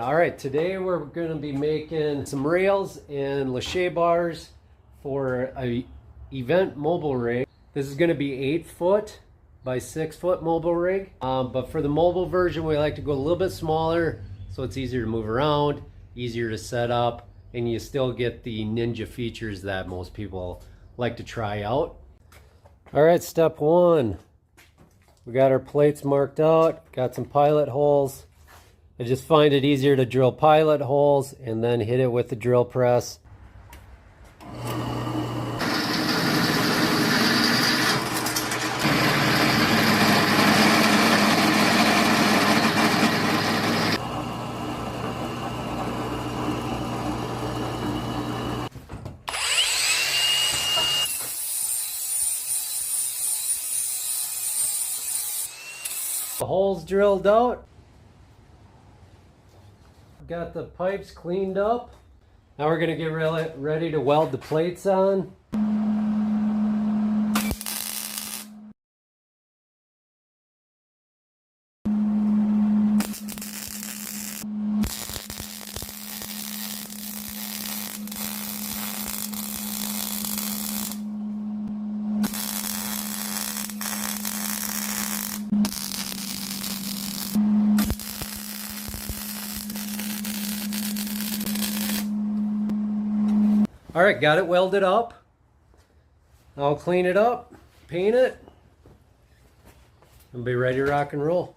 All right, today we're going to be making some rails and lache bars for a event mobile rig. This is going to be 8-foot by 6-foot mobile rig. But for the mobile version, we like to go a little bit smaller so it's easier to move around, easier to set up, and you still get the ninja features that most people like to try out. All right, step one. We got our plates marked out, got some pilot holes. I just find it easier to drill pilot holes and then hit it with the drill press. The holes drilled out. Got the pipes cleaned up. Now we're going to get ready to weld the plates on. All right, got it welded up. I'll clean it up, paint it, and be ready to rock and roll.